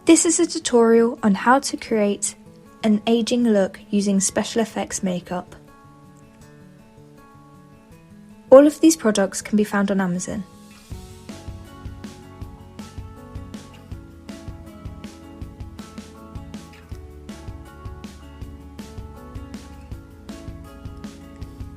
This is a tutorial on how to create an aging look using special effects makeup. All of these products can be found on Amazon.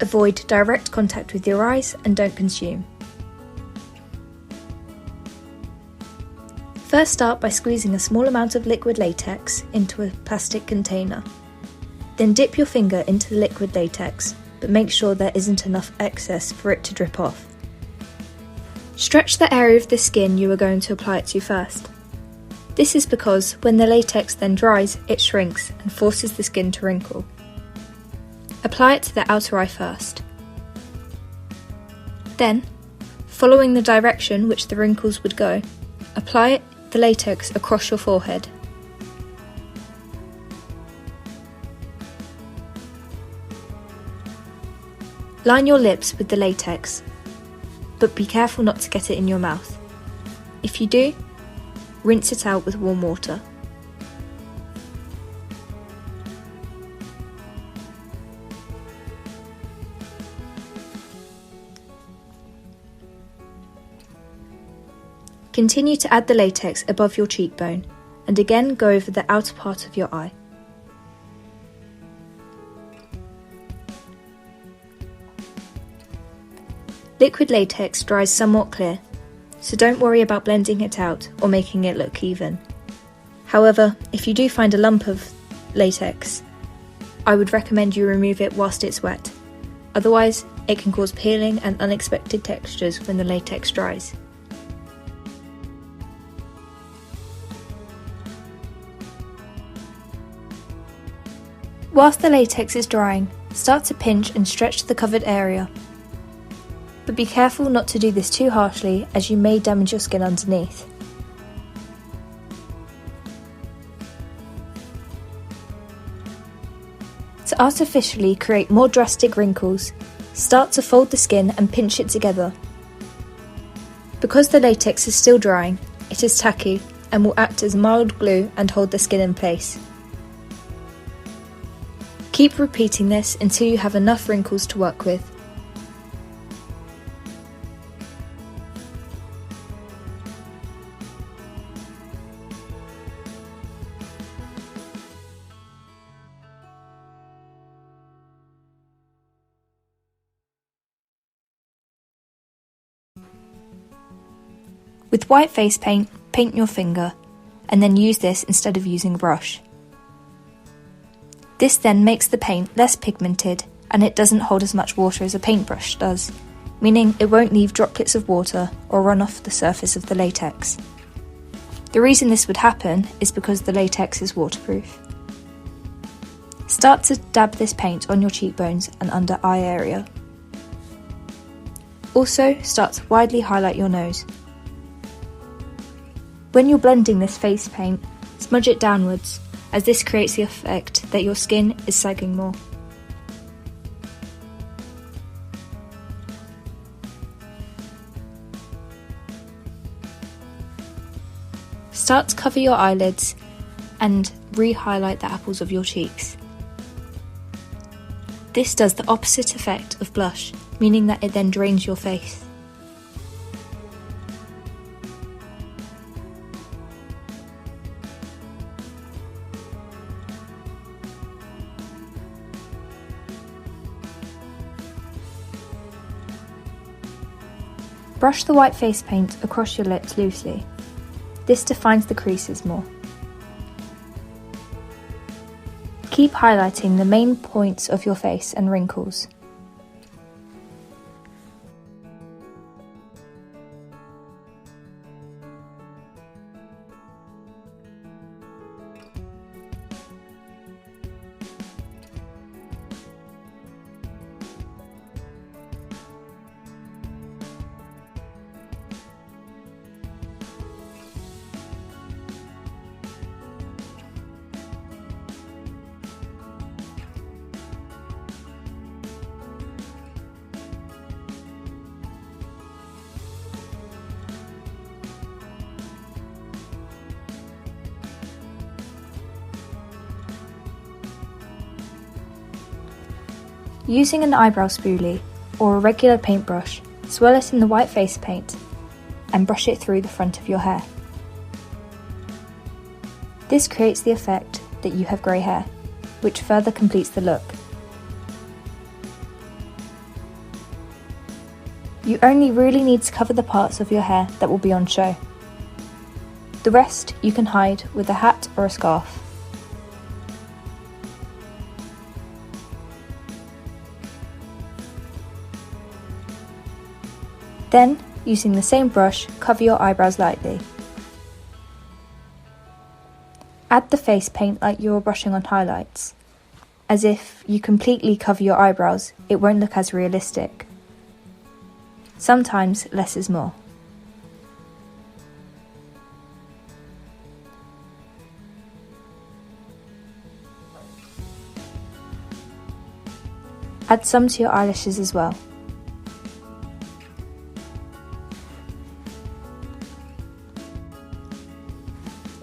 Avoid direct contact with your eyes and don't consume. First, start by squeezing a small amount of liquid latex into a plastic container. Then dip your finger into the liquid latex, but make sure there isn't enough excess for it to drip off. Stretch the area of the skin you are going to apply it to first. This is because when the latex then dries, it shrinks and forces the skin to wrinkle. Apply it to the outer eye first. Then, following the direction which the wrinkles would go, apply the latex across your forehead. Line your lips with the latex, but be careful not to get it in your mouth. If you do, rinse it out with warm water. Continue to add the latex above your cheekbone, and again go over the outer part of your eye. Liquid latex dries somewhat clear, so don't worry about blending it out or making it look even. However, if you do find a lump of latex, I would recommend you remove it whilst it's wet. Otherwise, it can cause peeling and unexpected textures when the latex dries. Whilst the latex is drying, start to pinch and stretch the covered area. But be careful not to do this too harshly, as you may damage your skin underneath. To artificially create more drastic wrinkles, start to fold the skin and pinch it together. Because the latex is still drying, it is tacky and will act as mild glue and hold the skin in place. Keep repeating this until you have enough wrinkles to work with. With white face paint, paint your finger, and then use this instead of using a brush. This then makes the paint less pigmented, and it doesn't hold as much water as a paintbrush does, meaning it won't leave droplets of water or run off the surface of the latex. The reason this would happen is because the latex is waterproof. Start to dab this paint on your cheekbones and under eye area. Also, start to widely highlight your nose. When you're blending this face paint, smudge it downwards, as this creates the effect that your skin is sagging more. Start to cover your eyelids and re-highlight the apples of your cheeks. This does the opposite effect of blush, meaning that it then drains your face. Brush the white face paint across your lips loosely. This defines the creases more. Keep highlighting the main points of your face and wrinkles. Using an eyebrow spoolie or a regular paintbrush, swirl it in the white face paint and brush it through the front of your hair. This creates the effect that you have grey hair, which further completes the look. You only really need to cover the parts of your hair that will be on show. The rest you can hide with a hat or a scarf. Then, using the same brush, cover your eyebrows lightly. Add the face paint like you are brushing on highlights. As if you completely cover your eyebrows, it won't look as realistic. Sometimes less is more. Add some to your eyelashes as well.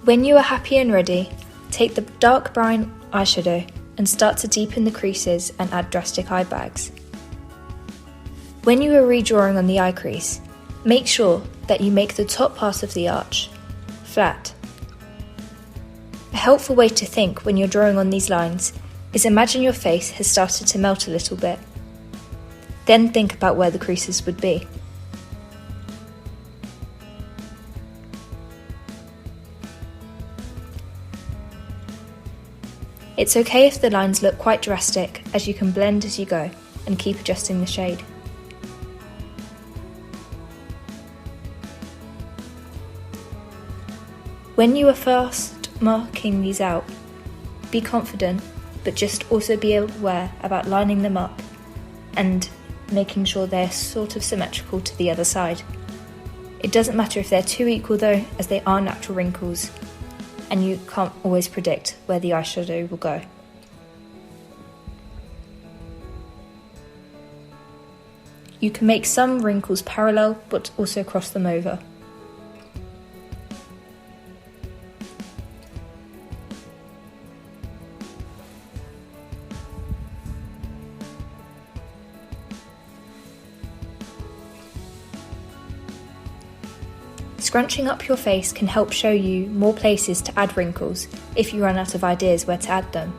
When you are happy and ready, take the dark brown eyeshadow and start to deepen the creases and add drastic eye bags. When you are redrawing on the eye crease, make sure that you make the top part of the arch flat. A helpful way to think when you're drawing on these lines is imagine your face has started to melt a little bit. Then think about where the creases would be. It's okay if the lines look quite drastic, as you can blend as you go and keep adjusting the shade. When you are first marking these out, be confident, but just also be aware about lining them up and making sure they're sort of symmetrical to the other side. It doesn't matter if they're too equal though, as they are natural wrinkles, and you can't always predict where the eyeshadow will go. You can make some wrinkles parallel, but also cross them over. Scrunching up your face can help show you more places to add wrinkles if you run out of ideas where to add them.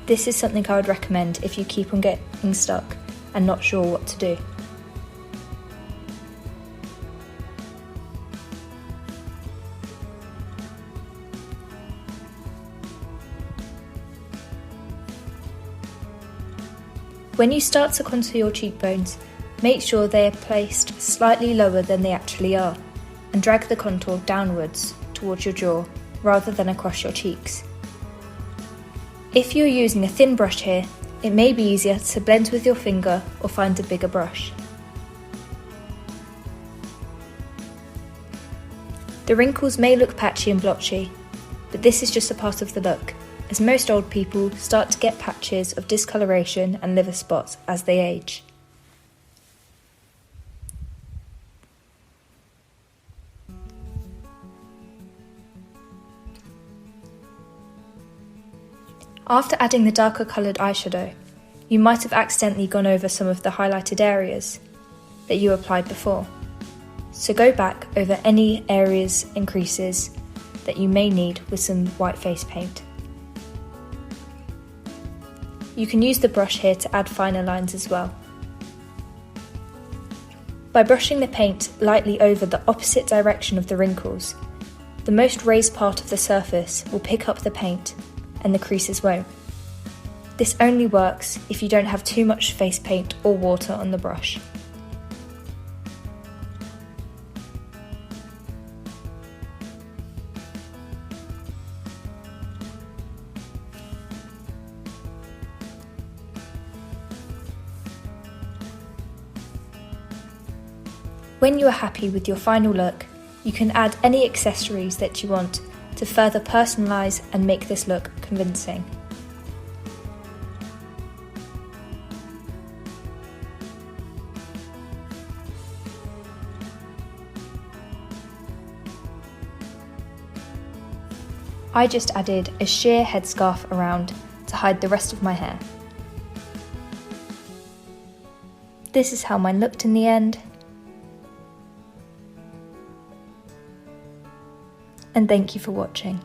This is something I would recommend if you keep on getting stuck and not sure what to do. When you start to contour your cheekbones, make sure they are placed slightly lower than they actually are, and drag the contour downwards towards your jaw rather than across your cheeks. If you're using a thin brush here, it may be easier to blend with your finger or find a bigger brush. The wrinkles may look patchy and blotchy, but this is just a part of the look, as most old people start to get patches of discoloration and liver spots as they age. After adding the darker coloured eyeshadow, you might have accidentally gone over some of the highlighted areas that you applied before. So go back over any areas and creases that you may need with some white face paint. You can use the brush here to add finer lines as well. By brushing the paint lightly over the opposite direction of the wrinkles, the most raised part of the surface will pick up the paint and the creases won't. This only works if you don't have too much face paint or water on the brush. When you are happy with your final look, you can add any accessories that you want to further personalise and make this look convincing. I just added a sheer headscarf around to hide the rest of my hair. This is how mine looked in the end. And thank you for watching.